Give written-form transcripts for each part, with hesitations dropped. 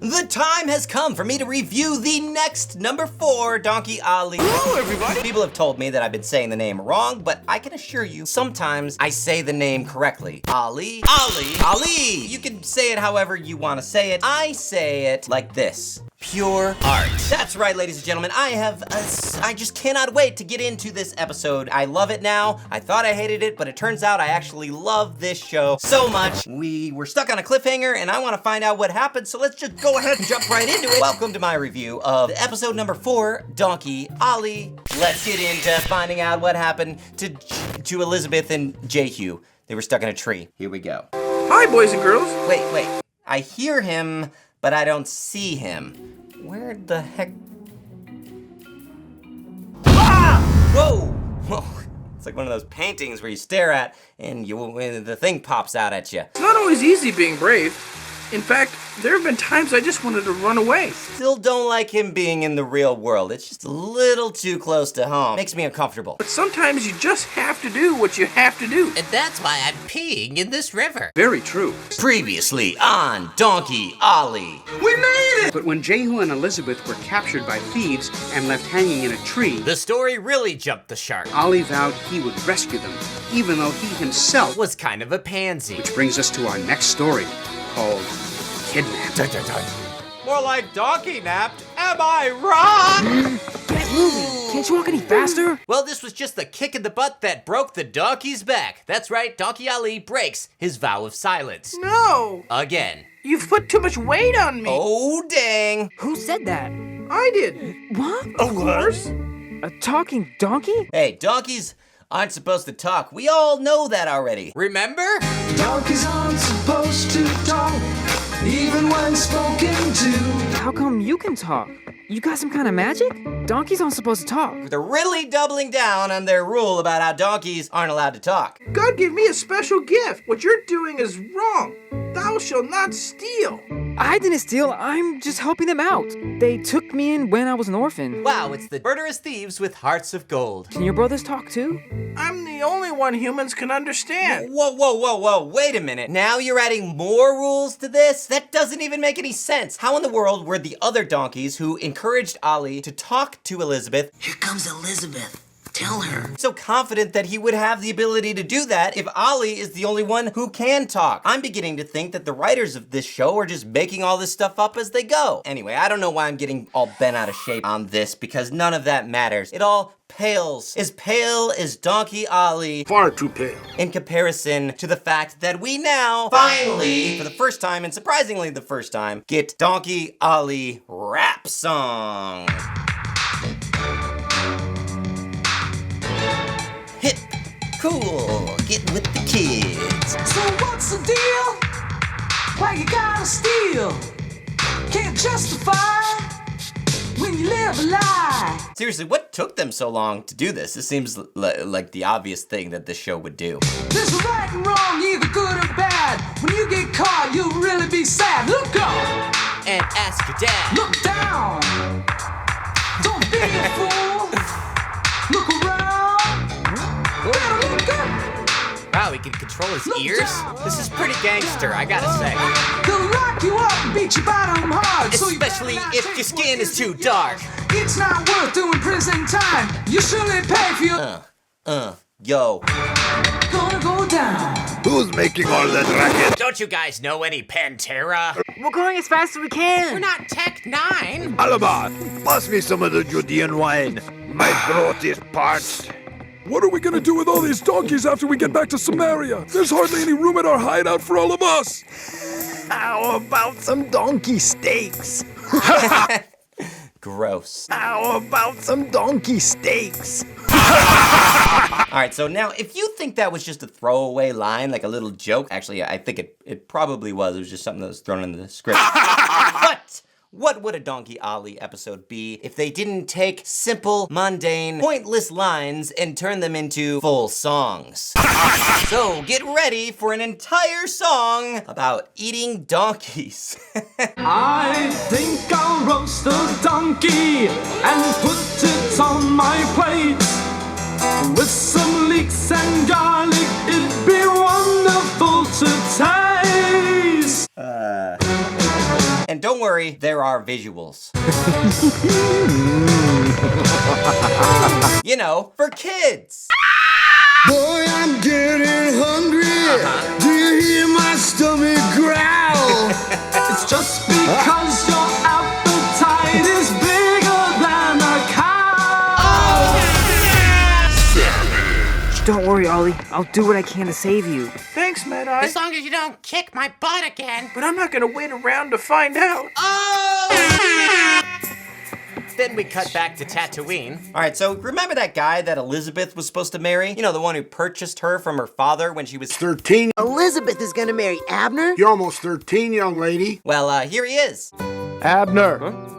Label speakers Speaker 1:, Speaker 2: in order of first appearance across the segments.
Speaker 1: The time has come for me to review the next number 4 Donkey Ollie.
Speaker 2: Hello, everybody!
Speaker 1: People have told me that I've been saying the name wrong, but I can assure you, sometimes I say the name correctly. Ollie, Ollie, Ollie! You can say it however you want to say it. I say it like this. Pure art. That's right, ladies and gentlemen. I just cannot wait to get into this episode. I love it now. I thought I hated it, but it turns out I actually love this show so much. We were stuck on a cliffhanger, and I want to find out what happened, so let's just go ahead and jump right into it. Welcome to my review of episode number 4, Donkey Ollie. Let's get into finding out what happened to Elizabeth and Jehu. They were stuck in a tree. Here we go.
Speaker 2: Hi, boys and girls.
Speaker 1: Wait. I hear him, but I don't see him. Where the heck? Ah! Whoa! It's like one of those paintings where you stare at and the thing pops out at you.
Speaker 2: It's not always easy being brave. In fact, there have been times I just wanted to run away.
Speaker 1: Still don't like him being in the real world. It's just a little too close to home. Makes me uncomfortable.
Speaker 2: But sometimes you just have to do what you have to do.
Speaker 3: And that's why I'm peeing in this river.
Speaker 2: Very true.
Speaker 1: Previously on Donkey Ollie.
Speaker 2: We made it!
Speaker 4: But when Jehu and Elizabeth were captured by thieves and left hanging in a tree,
Speaker 3: The story really jumped the shark.
Speaker 4: Ollie vowed he would rescue them, even though he himself
Speaker 3: Was kind of a pansy.
Speaker 4: Which brings us to our next story, called Kidnapped.
Speaker 3: More like donkey napped, am I wrong?
Speaker 5: Get moving! Can't you walk any faster?
Speaker 3: Well, this was just the kick in the butt that broke the donkey's back. That's right, Donkey Ollie breaks his vow of silence.
Speaker 2: No!
Speaker 3: Again.
Speaker 2: You've put too much weight on me.
Speaker 1: Oh, dang.
Speaker 5: Who said that?
Speaker 2: I did.
Speaker 5: What?
Speaker 2: Of course.
Speaker 5: A talking donkey?
Speaker 1: Hey, donkeys aren't supposed to talk. We all know that already.
Speaker 3: Remember?
Speaker 6: Donkeys aren't supposed to talk, even when spoken to.
Speaker 5: How come you can talk? You got some kind of magic? Donkeys aren't supposed to talk.
Speaker 1: They're really doubling down on their rule about how donkeys aren't allowed to talk.
Speaker 2: God gave me a special gift. What you're doing is wrong. Thou shalt not steal.
Speaker 5: I didn't steal, I'm just helping them out. They took me in when I was an orphan.
Speaker 3: Wow, it's the murderous thieves with hearts of gold.
Speaker 5: Can your brothers talk too?
Speaker 2: I'm the only one humans can understand.
Speaker 1: Whoa, wait a minute. Now you're adding more rules to this? That doesn't even make any sense. How in the world were the other donkeys who encouraged Ollie to talk to Elizabeth
Speaker 7: Here comes Elizabeth. Tell her.
Speaker 1: so confident that he would have the ability to do that if Ollie is the only one who can talk? I'm beginning to think that the writers of this show are just making all this stuff up as they go. Anyway, I don't know why I'm getting all bent out of shape on this because none of that matters. It all pales. As pale as Donkey Ollie.
Speaker 2: Far too pale.
Speaker 1: In comparison to the fact that we now, finally, for the first time, and surprisingly the first time, get Donkey Ollie rap song. Hip, cool, get with the kids.
Speaker 6: So what's the deal? Why you gotta steal? Can't justify when you live a lie.
Speaker 1: Seriously, what took them so long to do this? This seems like the obvious thing that this show would do.
Speaker 6: There's a right and wrong, either good or bad. When you get caught, you'll really be sad. Look up
Speaker 3: And ask your dad.
Speaker 6: look down. Don't be a fool. Look around. Better look up.
Speaker 3: Wow, he can control his ears? This is pretty gangster, I gotta say.
Speaker 6: They'll lock you up and beat your bottom hard. So you
Speaker 3: Especially
Speaker 6: better not
Speaker 3: if
Speaker 6: take
Speaker 3: your
Speaker 6: what
Speaker 3: skin is
Speaker 6: isn't
Speaker 3: too dark.
Speaker 6: It's not worth doing prison time. You surely pay for your
Speaker 1: Yo.
Speaker 6: gonna go down.
Speaker 8: Who's making all that racket?
Speaker 3: Don't you guys know any Pantera?
Speaker 5: We're going as fast as we can.
Speaker 3: We're not Tech 9.
Speaker 8: Alaba, pass me some of the Judean wine. My throat is parched.
Speaker 9: What are we gonna do with all these donkeys after we get back to Samaria? There's hardly any room at our hideout for all of us.
Speaker 8: How about some donkey steaks?
Speaker 1: Gross.
Speaker 8: How about some donkey steaks?
Speaker 1: All right, so now if you think that was just a throwaway line, like a little joke, actually, I think it probably was. It was just something that was thrown into the script. But what would a Donkey Ollie episode be if they didn't take simple, mundane, pointless lines and turn them into full songs? So get ready for an entire song about eating donkeys.
Speaker 6: I think I'll roast a donkey and put it on my plate. With some leeks and garlic, it'd be wonderful to taste.
Speaker 1: And don't worry, sorry, there are visuals. You know, for kids.
Speaker 10: Boy, I'm getting hungry. Do you hear my stomach growl?
Speaker 6: It's just because your appetite is bigger than a cow.
Speaker 5: Don't worry, Ollie. I'll do what I can to save you.
Speaker 2: Thanks, Mad Eye.
Speaker 3: As long as you don't kick my butt again.
Speaker 2: But I'm not gonna wait around to find out.
Speaker 3: Then we cut back to Tatooine.
Speaker 1: All right, so remember that guy that Elizabeth was supposed to marry? You know, the one who purchased her from her father when she was
Speaker 8: 13.
Speaker 7: Elizabeth is gonna marry Abner?
Speaker 8: You're almost 13, young lady.
Speaker 1: Well, here he is.
Speaker 11: Abner.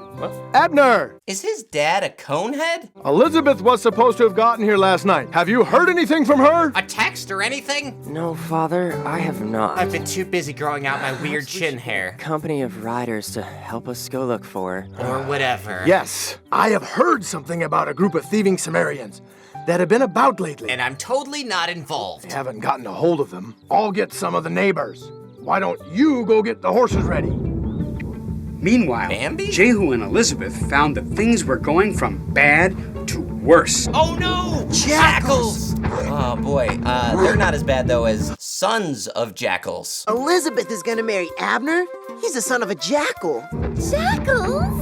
Speaker 11: Abner!
Speaker 1: Is his dad a conehead?
Speaker 11: Elizabeth was supposed to have gotten here last night. Have you heard anything from her?
Speaker 3: A text or anything?
Speaker 5: No, Father, I have not.
Speaker 3: I've been too busy growing out my weird chin hair.
Speaker 5: Company of riders to help us go look for her.
Speaker 3: Or whatever.
Speaker 11: Yes, I have heard something about a group of thieving Sumerians that have been about lately.
Speaker 3: And I'm totally not involved.
Speaker 11: I haven't gotten a hold of them. I'll get some of the neighbors. Why don't you go get the horses ready?
Speaker 4: Meanwhile,
Speaker 1: Bambi?
Speaker 4: Jehu and Elizabeth found that things were going from bad to worse.
Speaker 3: Oh no!
Speaker 7: Jackals!
Speaker 1: Oh boy, they're not as bad though as sons of jackals.
Speaker 7: Elizabeth is gonna marry Abner? He's the son of a jackal. Jackals?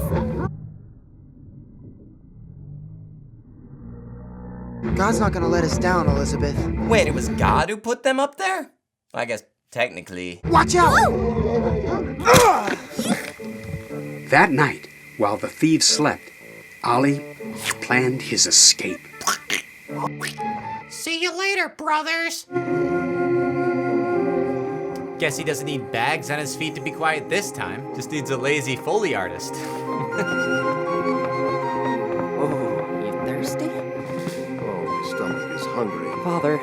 Speaker 7: God's not gonna let us down, Elizabeth.
Speaker 1: Wait, it was God who put them up there? I guess technically.
Speaker 7: Watch out!
Speaker 4: That night, while the thieves slept, Ollie planned his escape.
Speaker 3: See you later, brothers! Guess he doesn't need bags on his feet to be quiet this time. Just needs a lazy Foley artist.
Speaker 5: Oh, you thirsty?
Speaker 9: Oh, my stomach is hungry.
Speaker 5: Father,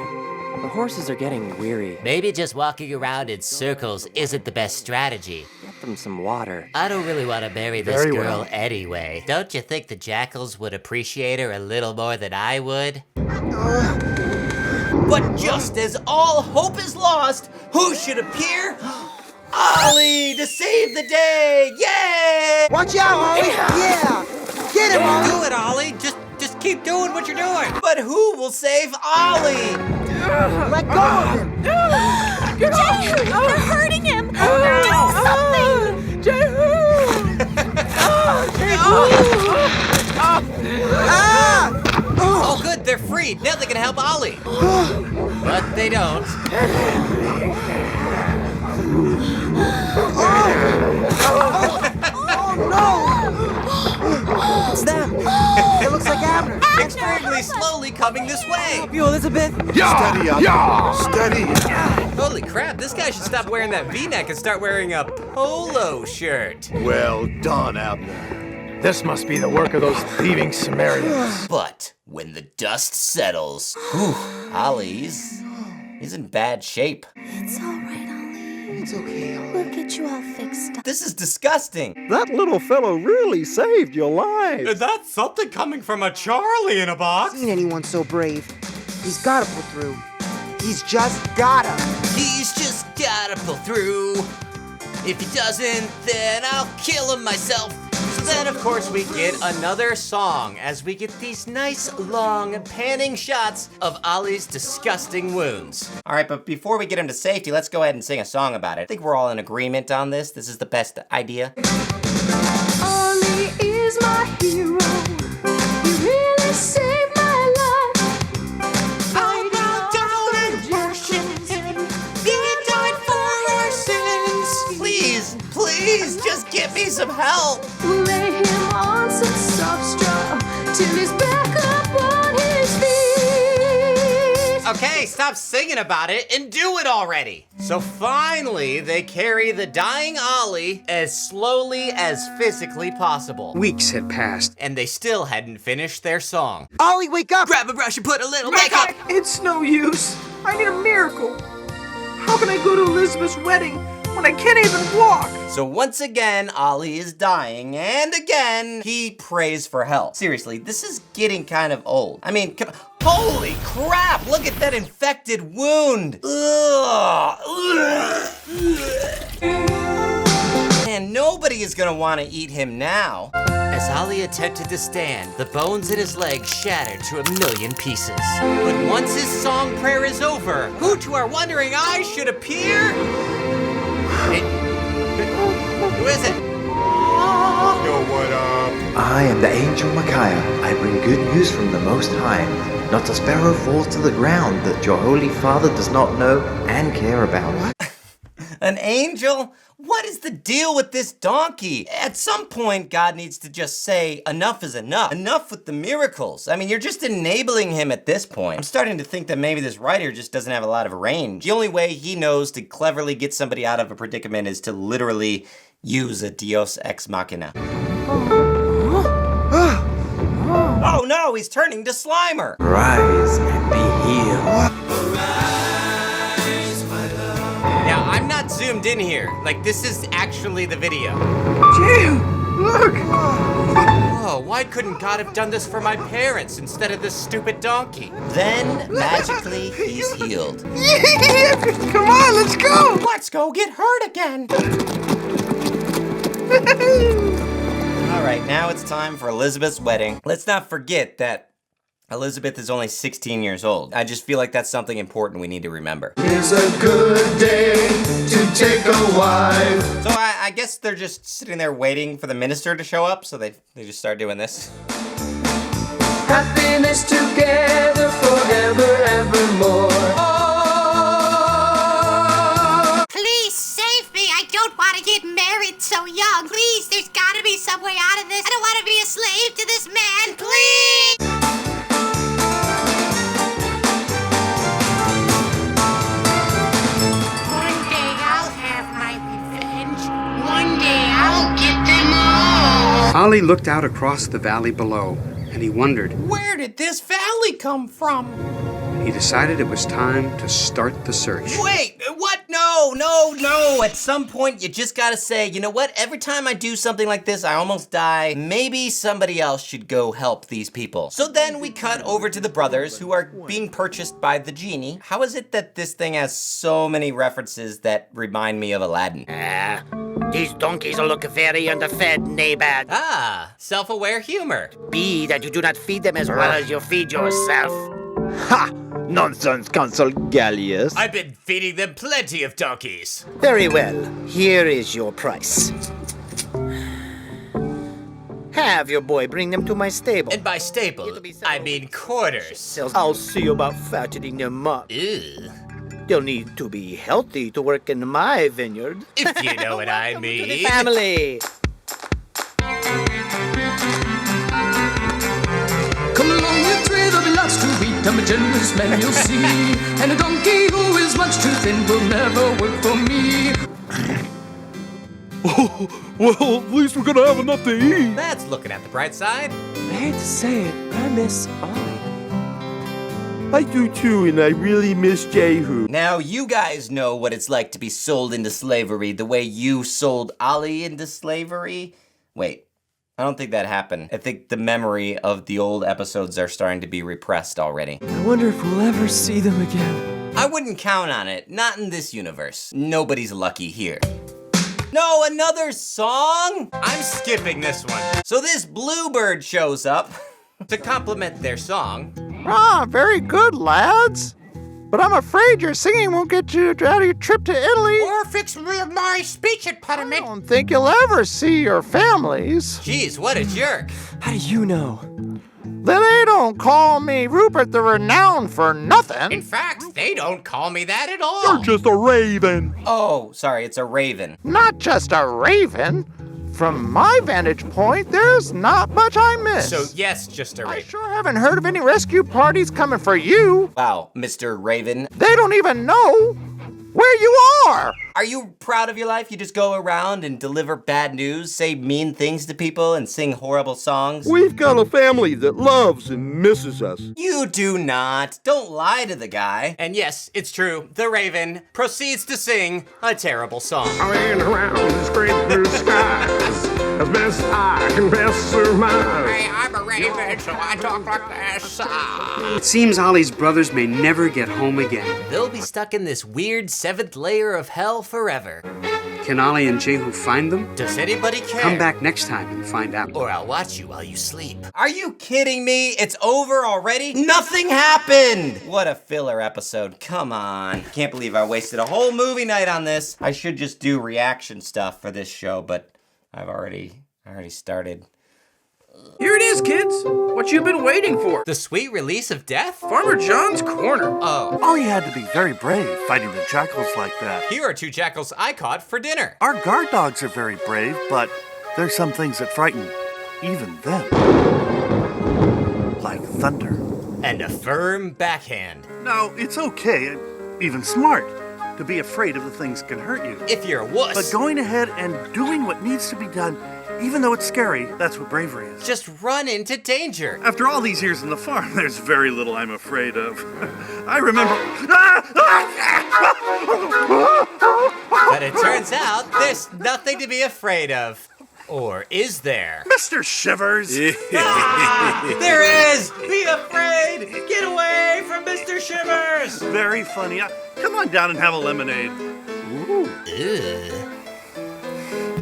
Speaker 5: the horses are getting weary.
Speaker 3: Maybe just walking around in circles isn't the best strategy.
Speaker 5: Get them some water.
Speaker 3: I don't really want to marry this
Speaker 11: Very
Speaker 3: girl
Speaker 11: well.
Speaker 3: anyway. Don't you think the jackals would appreciate her a little more than I would?
Speaker 1: But just as all hope is lost, who should appear? Ollie to save the day! Yay!
Speaker 7: Watch out, Ollie! Yeah! Get him, Ollie!
Speaker 3: Do it, Ollie! Just keep doing what you're doing!
Speaker 1: But who will save Ollie?
Speaker 7: Let go of him!
Speaker 12: They're hurting him! Do something!
Speaker 3: Oh, good, they're freed. Now they can help Ollie. But they don't.
Speaker 7: Oh no! It's them! It looks like Abner!
Speaker 3: Extremely slowly coming this way.
Speaker 5: You, Elizabeth?
Speaker 8: Steady up. Yeah. Steady.
Speaker 3: Holy crap, this guy should stop wearing that V-neck and start wearing a polo shirt.
Speaker 8: Well done, Abner.
Speaker 11: This must be the work of those thieving Sumerians.
Speaker 1: But when the dust settles, Ollie's in bad shape.
Speaker 12: It's all right, Ollie.
Speaker 7: It's okay, Ollie.
Speaker 12: We'll get you all fixed up.
Speaker 1: This is disgusting.
Speaker 11: That little fellow really saved your life.
Speaker 3: That's something coming from a Charlie in a box.
Speaker 7: Seen anyone so brave? He's gotta pull through. He's just gotta.
Speaker 3: He's just gotta pull through. If he doesn't, then I'll kill him myself. So then, of course, we get another song as we get these nice, long, panning shots of Ollie's disgusting wounds.
Speaker 1: All right, but before we get him to safety, let's go ahead and sing a song about it. I think we're all in agreement on this. This is the best idea.
Speaker 12: Ollie is my hero. He really saved my life. I bow down and worship him. He died for our sins.
Speaker 1: Please, just give me some help.
Speaker 12: We'll lay him on some soft straw till he's back up on his feet.
Speaker 3: Okay, stop singing about it and do it already. So finally, they carry the dying Ollie as slowly as physically possible.
Speaker 4: Weeks had passed.
Speaker 3: And they still hadn't finished their song.
Speaker 7: Ollie, wake up!
Speaker 3: Grab a brush and put a little makeup.
Speaker 2: It's no use. I need a miracle. How can I go to Elizabeth's wedding when I can't even walk?
Speaker 1: So once again, Ollie is dying, and again, he prays for help. Seriously, this is getting kind of old. I mean, holy crap, look at that infected wound. Ugh. And nobody Ollie is gonna wanna eat him now.
Speaker 3: As Ollie attempted to stand, the bones in his legs shattered to a million pieces. But once his song prayer is over, who to our wondering eyes should appear? Who is it?
Speaker 8: Yo, what up?
Speaker 13: I am the angel Micaiah. I bring good news from the Most High. Not a sparrow falls to the ground that your Holy Father does not know and care about.
Speaker 1: What? An angel? What is the deal with this donkey? At some point, God needs to just say, enough is enough. Enough with the miracles. I mean, you're just enabling him at this point. I'm starting to think that maybe this writer just doesn't have a lot of range. The only way he knows to cleverly get somebody out of a predicament is to literally use a Deus Ex Machina. Oh no, he's turning to Slimer.
Speaker 13: Rise and be healed.
Speaker 3: Now, I'm not zoomed in here. Like, this is actually the video.
Speaker 2: Jim, look!
Speaker 3: Oh, why couldn't God have done this for my parents instead of this stupid donkey?
Speaker 1: Then, magically, he's healed.
Speaker 2: Come on, let's go!
Speaker 1: Let's go get hurt again! All right, now it's time for Elizabeth's wedding. Let's not forget that Elizabeth is only 16 years old. I just feel like that's something important we need to remember.
Speaker 10: It's a good day to take a wife.
Speaker 1: So I guess they're just sitting there waiting for the minister to show up, so they just start doing this.
Speaker 12: Happiness together forever, evermore.
Speaker 14: Please save me. I don't want to get married so young. Please, there's got to be some way out of this. I don't want to be a slave to this man. Please. One day I'll have my revenge. One day I'll get them all.
Speaker 4: Ollie looked out across the valley below, and he wondered.
Speaker 1: Where did this valley come from?
Speaker 4: He decided it was time to start the search.
Speaker 1: Wait, what? No. At some point, you just gotta say, you know what? Every time I do something like this, I almost die. Maybe somebody else should go help these people. So then we cut over to the brothers who are being purchased by the genie. How is it that this thing has so many references that remind me of Aladdin?
Speaker 15: These donkeys look very underfed, neighbor.
Speaker 3: Ah, self-aware humor.
Speaker 15: Be that you do not feed them as well as you feed yourself.
Speaker 8: Ha! Nonsense, Consul Gallius.
Speaker 3: I've been feeding them plenty of donkeys.
Speaker 15: Very well. Here is your price. Have your boy bring them to my stable.
Speaker 3: And by stable, I mean quarters.
Speaker 15: I'll see about fattening them up.
Speaker 3: Ew.
Speaker 15: They'll need to be healthy to work in my vineyard.
Speaker 3: If you know what I mean.
Speaker 15: To the family.
Speaker 6: Come along, you three, there'll be lots to eat. I'm a generous man, you'll see. And a donkey who is much too thin will never work for me.
Speaker 9: Oh, well, at least we're gonna have enough to eat.
Speaker 3: That's looking at the bright side.
Speaker 2: I hate to say it, but I miss Ollie.
Speaker 8: I do too, and I really miss Jehu.
Speaker 1: Now you guys know what it's like to be sold into slavery the way you sold Ollie into slavery. Wait, I don't think that happened. I think the memory of the old episodes are starting to be repressed already.
Speaker 2: I wonder if we'll ever see them again.
Speaker 1: I wouldn't count on it, not in this universe. Nobody's lucky here. No, another song?
Speaker 3: I'm skipping this one.
Speaker 1: So this bluebird shows up.
Speaker 3: To complement their song.
Speaker 11: Ah, very good, lads. But I'm afraid your singing won't get you out of your trip to Italy.
Speaker 14: Or fix my speech impediment.
Speaker 11: I don't think you'll ever see your families.
Speaker 3: Jeez, what a jerk.
Speaker 2: How do you know?
Speaker 11: They don't call me Rupert the Renowned for nothing.
Speaker 3: In fact, they don't call me that at all.
Speaker 9: You're just a raven.
Speaker 1: Oh, sorry, it's a raven.
Speaker 11: Not just a raven. From my vantage point, there's not much I miss.
Speaker 3: So yes, just a raven.
Speaker 11: I sure haven't heard of any rescue parties coming for you.
Speaker 1: Wow, Mr. Raven.
Speaker 11: They don't even know where you are.
Speaker 1: Are you proud of your life? You just go around and deliver bad news, say mean things to people, and sing horrible songs?
Speaker 8: We've got a family that loves and misses us.
Speaker 1: You do not. Don't lie to the guy.
Speaker 3: And yes, it's true. The Raven proceeds to sing a terrible song.
Speaker 6: Flying around these great blue skies, as best I can best surmise.
Speaker 14: Hey, I'm a raven, so I talk like this.
Speaker 4: It seems Ollie's brothers may never get home again.
Speaker 3: They'll be stuck in this weird seventh layer of hell forever.
Speaker 4: Can Ollie and Jehu find them?
Speaker 3: Does anybody care?
Speaker 4: Come back next time and find out.
Speaker 3: Or I'll watch you while you sleep.
Speaker 1: Are you kidding me? It's over already? Nothing happened! What a filler episode, come on. Can't believe I wasted a whole movie night on this. I should just do reaction stuff for this show, but I already started.
Speaker 2: Here it is, kids. What you been waiting for?
Speaker 3: The sweet release of death?
Speaker 2: Farmer John's Corner.
Speaker 3: Oh.
Speaker 16: Ollie had to be very brave fighting the jackals like that.
Speaker 3: Here are 2 jackals I caught for dinner.
Speaker 16: Our guard dogs are very brave, but there's some things that frighten even them. Like thunder.
Speaker 3: And a firm backhand.
Speaker 16: No, it's okay, even smart, to be afraid of the things that can hurt you.
Speaker 3: If you're a wuss.
Speaker 16: But going ahead and doing what needs to be done, even though it's scary, that's what bravery is.
Speaker 3: Just run into danger.
Speaker 16: After all these years in the farm, there's very little I'm afraid of. I remember...
Speaker 3: But it turns out there's nothing to be afraid of. Or is there?
Speaker 16: Mr. Shivers!
Speaker 3: There is! Be afraid! Get away from Mr. Shivers!
Speaker 16: Very funny. Come on down and have a lemonade.
Speaker 3: Ooh.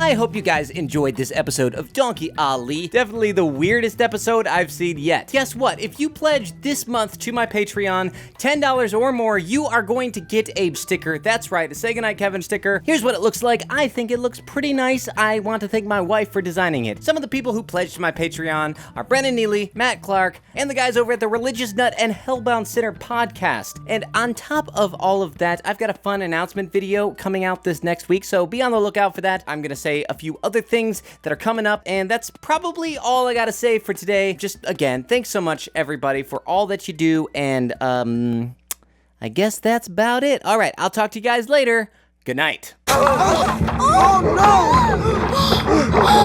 Speaker 1: I hope you guys enjoyed this episode of Donkey Ollie. Definitely the weirdest episode I've seen yet. Guess what? If you pledge this month to my Patreon, $10 or more, you are going to get a sticker. That's right, a Say Goodnight Kevin sticker. Here's what it looks like. I think it looks pretty nice. I want to thank my wife for designing it. Some of the people who pledged to my Patreon are Brennan Neely, Matt Clark, and the guys over at the Religious Nut and Hellbound Sinner podcast. And on top of all of that, I've got a fun announcement video coming out this next week, so be on the lookout for that. I'm gonna say a few other things that are coming up, and that's probably all I gotta say for today. Just again, thanks so much everybody for all that you do, and I guess that's about it. All right, I'll talk to you guys later. Good night.
Speaker 10: Oh no!